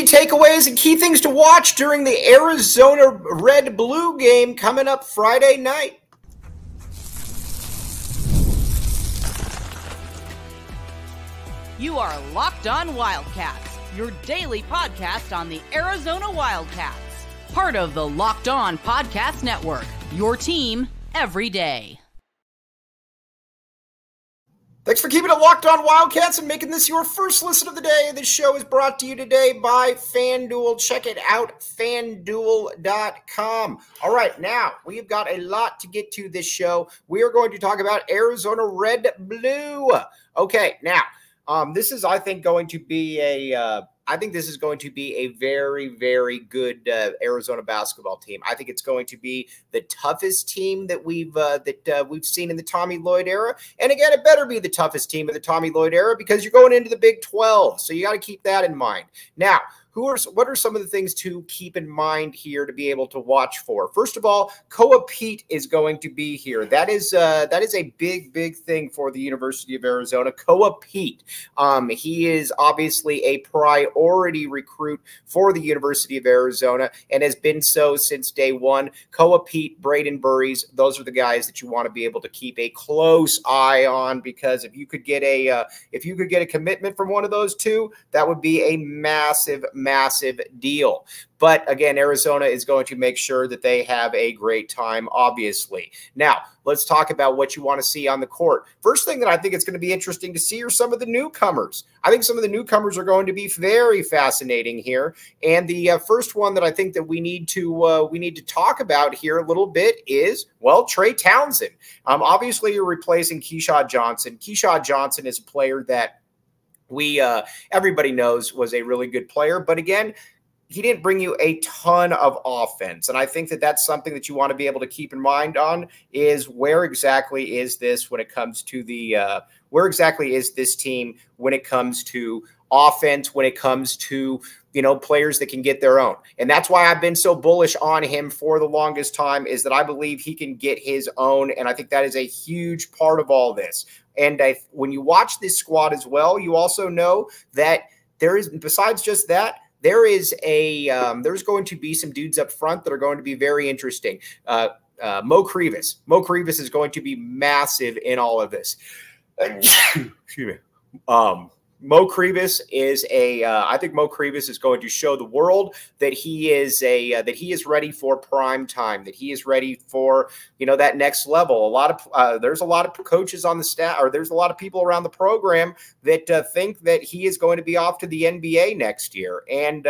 takeaways and key things to watch during the Arizona Red-Blue game coming up Friday night. You are Locked On Wildcats, your daily podcast on the Arizona Wildcats. Part of the Locked On Podcast Network, your team every day. Thanks for keeping it locked on Wildcats and making this your first listen of the day. This show is brought to you today by FanDuel. Check it out, FanDuel.com. All right, now we've got a lot to get to this show. We are going to talk about Arizona Red-Blue. Okay, now this is, I think, going to be a very, very good Arizona basketball team. I think it's going to be the toughest team that we've seen in the Tommy Lloyd era. And again, it better be the toughest team of the Tommy Lloyd era because you're going into the Big 12. So you got to keep that in mind. Now, what are some of the things to keep in mind here to be able to watch for? First of all, Koa Pete is going to be here. That is a big, big thing for the University of Arizona. Koa Pete. He is obviously a priority recruit for the University of Arizona and has been so since day one. Koa Pete, Braden Burries, those are the guys that you want to be able to keep a close eye on, because if you could get a commitment from one of those two, that would be a massive deal. But again, Arizona is going to make sure that they have a great time, obviously. Now, let's talk about what you want to see on the court. First thing that I think it's going to be interesting to see are some of the newcomers. I think some of the newcomers are going to be very fascinating here. And the first one that I think that we need to talk about here a little bit is, well, Trey Townsend. Obviously, you're replacing Keyshawn Johnson. Keyshawn Johnson is a player that everybody knows was a really good player, but again, he didn't bring you a ton of offense. And I think that that's something that you want to be able to keep in mind on is where exactly is this when it comes to where exactly is this team when it comes to offense, when it comes to, players that can get their own. And that's why I've been so bullish on him for the longest time, is that I believe he can get his own. And I think that is a huge part of all this. And when you watch this squad as well, you also know that there is, besides just that, there's going to be some dudes up front that are going to be very interesting. Mo Krivas. Mo Krivas is going to be massive in all of this. Excuse me. Mo Krivas is I think Mo Krivas is going to show the world that he is ready for prime time, that he is ready for, that next level. There's a lot of coaches on the staff, or there's a lot of people around the program that think that he is going to be off to the NBA next year. And,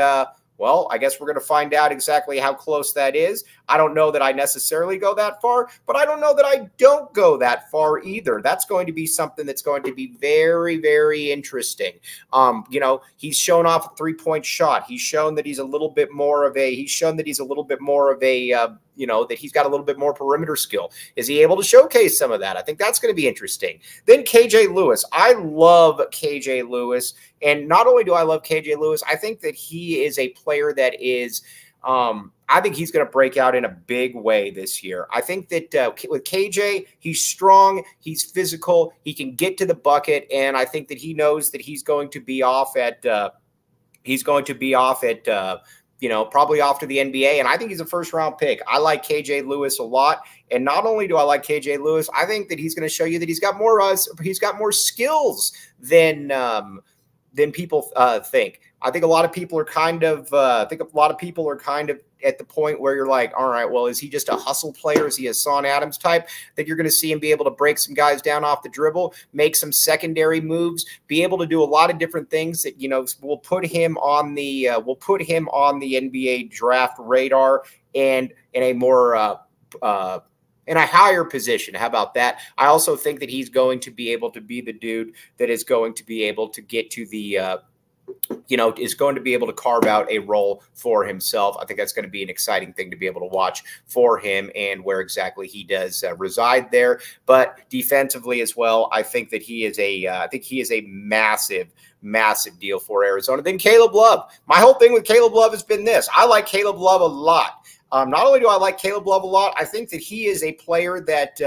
well, I guess we're going to find out exactly how close that is. I don't know that I necessarily go that far, but I don't know that I don't go that far either. That's going to be something that's going to be very, very interesting. He's shown off a three-point shot. He's shown that he's a little bit more of a, that he's got a little bit more perimeter skill. Is he able to showcase some of that? I think that's going to be interesting. Then KJ Lewis. I love KJ Lewis. And not only do I love KJ Lewis, I think that he is a player that is, I think he's going to break out in a big way this year. I think that with KJ, he's strong, he's physical, he can get to the bucket, and I think that he knows that he's going to be off at, probably off to the NBA, and I think he's a first-round pick. I like KJ Lewis a lot, and not only do I like KJ Lewis, I think that he's going to show you that he's got more skills than people think. I think a lot of people are kind of at the point where you're like, all right, well, is he just a hustle player? Is he a Son Adams type that you're going to see him be able to break some guys down off the dribble, make some secondary moves, be able to do a lot of different things that, will put him on the NBA draft radar and in a more, in a higher position. How about that? I also think that he's going to be able to be the dude that is going to be able to get to the, is going to be able to carve out a role for himself. I think that's going to be an exciting thing to be able to watch for him and where exactly he does reside there. But defensively as well, I think that he is a massive deal for Arizona. Then Caleb Love. My whole thing with Caleb Love has been this. I like Caleb Love a lot. Not only do I like Caleb Love a lot, I think that he is a player that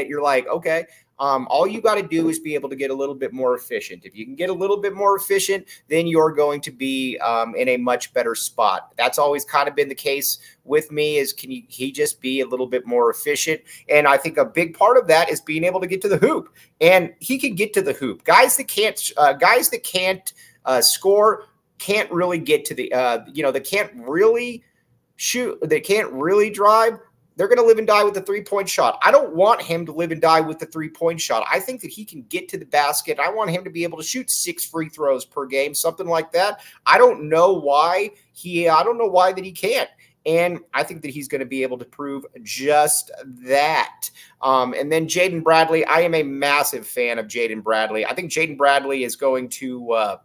you're like, okay, All you got to do is be able to get a little bit more efficient. If you can get a little bit more efficient, then you're going to be in a much better spot. That's always kind of been the case with me, is can he just be a little bit more efficient? And I think a big part of that is being able to get to the hoop. And he can get to the hoop. Guys that can't score can't really get to the they can't really shoot, they can't really drive. They're going to live and die with the three-point shot. I don't want him to live and die with the three-point shot. I think that he can get to the basket. I want him to be able to shoot 6 free throws per game, something like that. I don't know why that he can't. And I think that he's going to be able to prove just that. And then Jaden Bradley, I am a massive fan of Jaden Bradley. I think Jaden Bradley is going to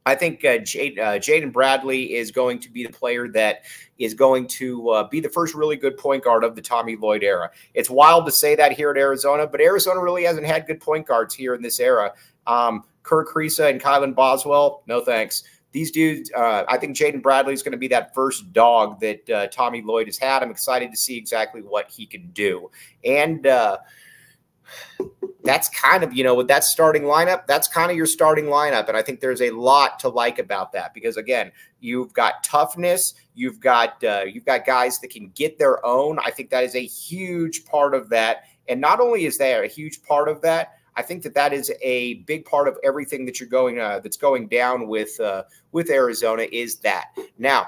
Jaden Bradley is going to be the player that is going to be the first really good point guard of the Tommy Lloyd era. It's wild to say that here at Arizona, but Arizona really hasn't had good point guards here in this era. Kirk Kriisa and Kylan Boswell, no thanks. These dudes, I think Jaden Bradley is going to be that first dog that Tommy Lloyd has had. I'm excited to see exactly what he can do. And that's kind of, with that starting lineup, that's kind of your starting lineup. And I think there's a lot to like about that because, again, you've got toughness. You've got guys that can get their own. I think that is a huge part of that. And not only is that a huge part of that, I think that is a big part of everything that you're going that's going down with Arizona is that. Now,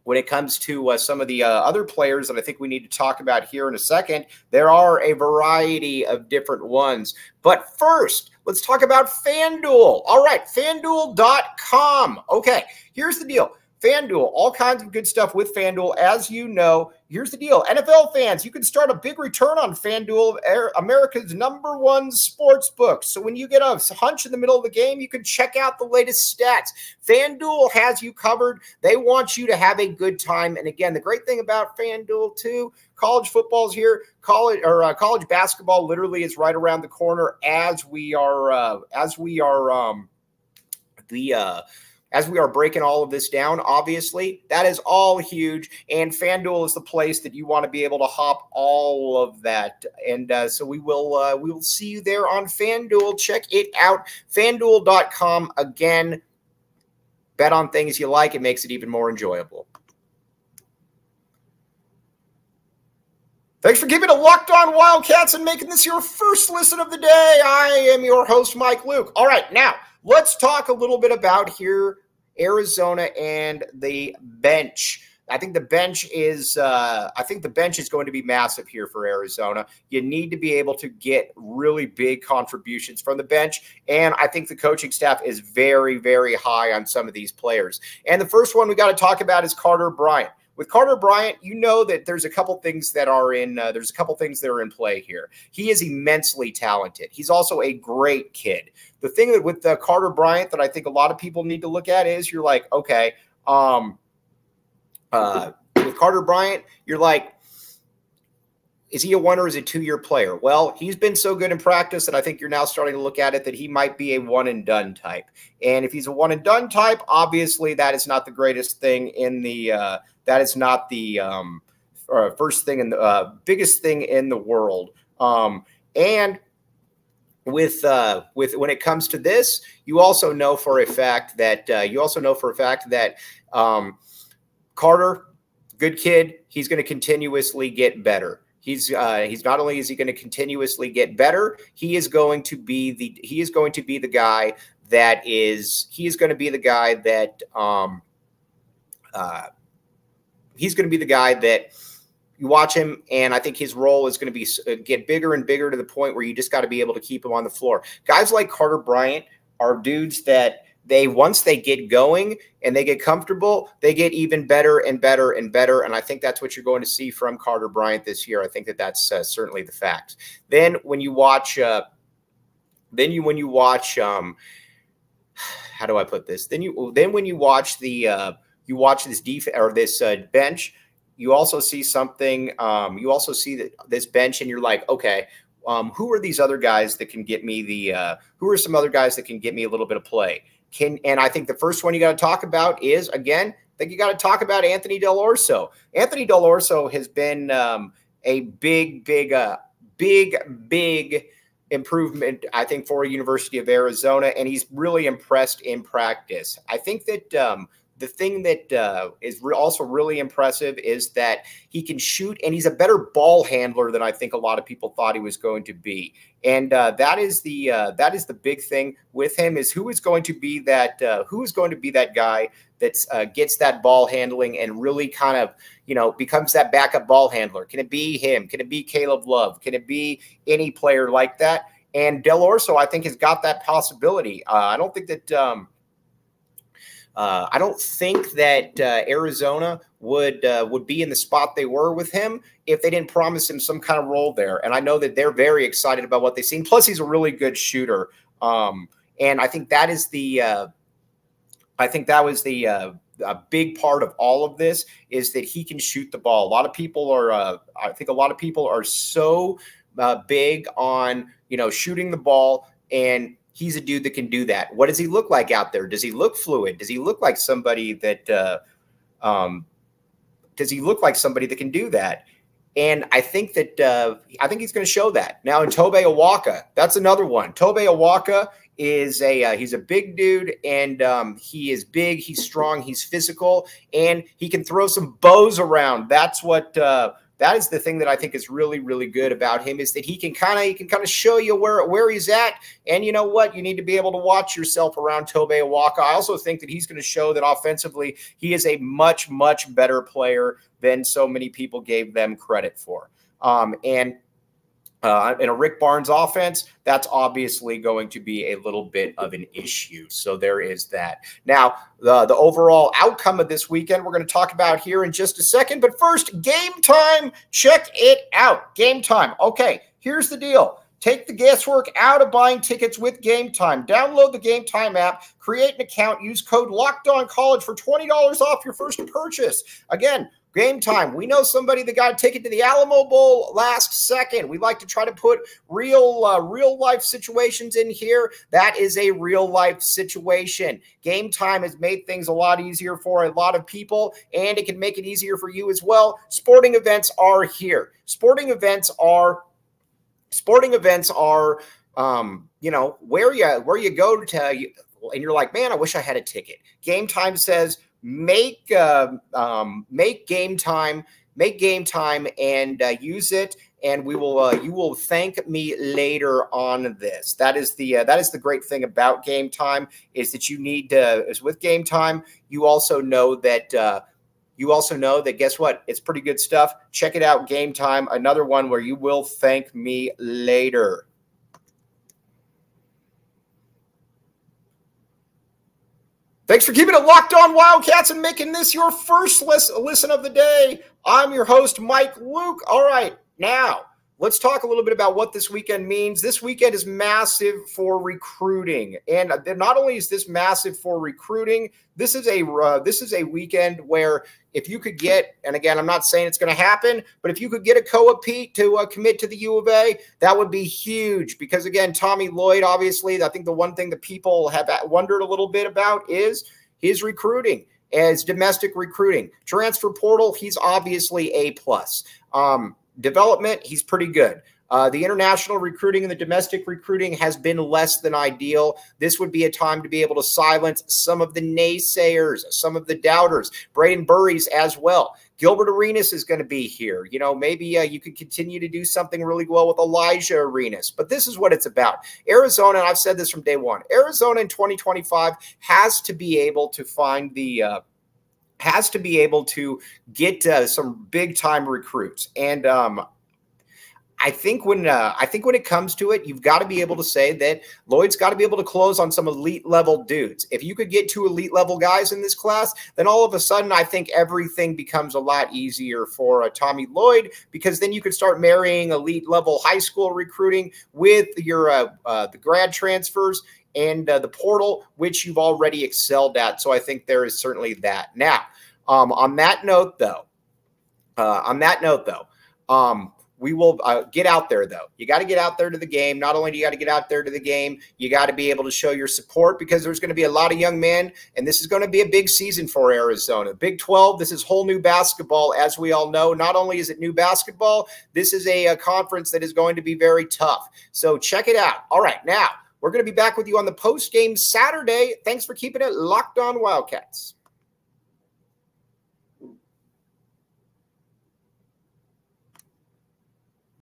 when it comes to some of the other players that I think we need to talk about here in a second, there are a variety of different ones. But first, let's talk about FanDuel. All right, FanDuel.com. Okay, here's the deal. FanDuel, all kinds of good stuff with FanDuel. As you know, here's the deal. NFL fans, you can start a big return on FanDuel, America's #1 sports book. So when you get a hunch in the middle of the game, you can check out the latest stats. FanDuel has you covered. They want you to have a good time. And again, the great thing about FanDuel too, college football's here. College basketball literally is right around the corner as we are breaking all of this down. Obviously, that is all huge, and FanDuel is the place that you want to be able to hop all of that. And so we will see you there on FanDuel. Check it out, FanDuel.com. Again, bet on things you like. It makes it even more enjoyable. Thanks for giving a Locked On Wildcats and making this your first listen of the day. I am your host, Mike Luke. All right, now let's talk a little bit about here Arizona and the bench. I think the bench is going to be massive here for Arizona. You need to be able to get really big contributions from the bench, and I think the coaching staff is very, very high on some of these players. And the first one we got to talk about is Carter Bryant. With Carter Bryant, you know that there's a couple things that are in play here. He is immensely talented. He's also a great kid. The thing that with Carter Bryant that I think a lot of people need to look at is you're like, okay, with Carter Bryant, you're like, is he a 1 or is he a 2-year player? Well, he's been so good in practice that I think you're now starting to look at it that he might be a one and done type. And if he's a one and done type, obviously that is not the greatest thing in the that is not the first thing in the biggest thing in the world. And with when it comes to this, you also know for a fact that Carter, good kid, he's going to continuously get better. He's not only is he going to continuously get better, he's going to be the guy that you watch him, and I think his role is going to be get bigger and bigger to the point where you just got to be able to keep him on the floor. Guys like Carter Bryant are dudes that once they get going and they get comfortable, they get even better and better and better. And I think that's what you're going to see from Carter Bryant this year. I think that's certainly the fact. Then when you watch, how do I put this? When you watch this defense or this bench, you also see something. You also see this bench, and you're like, okay, who are these other guys that can get me who are some other guys that can get me a little bit of play? And I think the first one you got to talk about is, again, I think you got to talk about Anthony Del Orso. Anthony Del Orso has been a big improvement, I think, for University of Arizona, and he's really impressed in practice. I think that the thing that is also really impressive is that he can shoot, and he's a better ball handler than I think a lot of people thought he was going to be. And that is the big thing with him, is who is going to be that guy that gets that ball handling and really kind of, you know, becomes that backup ball handler. Can it be him? Can it be Caleb Love? Can it be any player like that? And Del Orso, I think, has got that possibility. I don't think that Arizona would be in the spot they were with him if they didn't promise him some kind of role there. And I know that they're very excited about what they've seen. Plus, he's a really good shooter. And I think that is a big part of all of this, is that he can shoot the ball. A lot of people are, I think a lot of people are so big on, you know, shooting the ball, and he's a dude that can do that. What does he look like out there? Does he look fluid? Does he look like somebody that can do that? And I think that he's going to show that. Now, in Tobe Awaka, that's another one. Tobe Awaka is he's a big dude, and he is big, he's strong, he's physical, and he can throw some bows around. That's what that is the thing that I think is really, really good about him, is that he can kind of show you where he's at. And you know what? You need to be able to watch yourself around Tobe Awaka. I also think that he's going to show that offensively he is a much, much better player than so many people gave them credit for. In a Rick Barnes offense, that's obviously going to be a little bit of an issue. So there is that. Now, the overall outcome of this weekend, we're going to talk about here in just a second. But first, Game Time. Check it out. Game Time. Okay, here's the deal. Take the guesswork out of buying tickets with Game Time. Download the Game Time app, create an account, use code LOCKEDONCOLLEGE for $20 off your first purchase. Again, Game Time. We know somebody that got a ticket to the Alamo Bowl last second. We like to try to put real life situations in here. That is a real life situation. Game Time has made things a lot easier for a lot of people, and it can make it easier for you as well. Sporting events are here. Sporting events are you know, where you go to, and you're like, man, I wish I had a ticket. Game Time says, make Game Time, and use it, and we will you will thank me later on this. That is the great thing about Game Time, is that you need to, is with Game Time, you also know that guess what? It's pretty good stuff. Check it out, Game Time, another one where you will thank me later. Thanks for keeping it locked on Wildcats and making this your first listen of the day. I'm your host, Mike Luke. All right, now let's talk a little bit about what this weekend means. This weekend is massive for recruiting, and not only is this massive for recruiting, this is a weekend where if you could get, and again, I'm not saying it's going to happen, but if you could get a Koa Pete to commit to the U of A, that would be huge, because again, Tommy Lloyd, obviously, I think the one thing that people have wondered a little bit about is his recruiting, as domestic recruiting. Transfer portal, he's obviously A+. Development, he's pretty good. The international recruiting and the domestic recruiting has been less than ideal. This would be a time to be able to silence some of the naysayers, some of the doubters. Braden Burries as well. Gilbert Arenas is going to be here. You know, maybe you could continue to do something really well with Elijah Arenas. But this is what it's about. Arizona, and I've said this from day one, Arizona in 2025 has to be able to find the has to be able to get some big time recruits. And I think when it comes to it, you've got to be able to say that Lloyd's got to be able to close on some elite level dudes. If you could get 2 elite level guys in this class, then all of a sudden I think everything becomes a lot easier for Tommy Lloyd, because then you could start marrying elite level high school recruiting with your the grad transfers and the portal, which you've already excelled at. So I think there is certainly that. Now, on that note, though, We will get out there, though. You got to get out there to the game. Not only do you got to get out there to the game, you got to be able to show your support, because there's going to be a lot of young men, and this is going to be a big season for Arizona. Big 12, this is whole new basketball, as we all know. Not only is it new basketball, this is a conference that is going to be very tough. So check it out. All right, now we're going to be back with you on the post-game Saturday. Thanks for keeping it locked on Wildcats.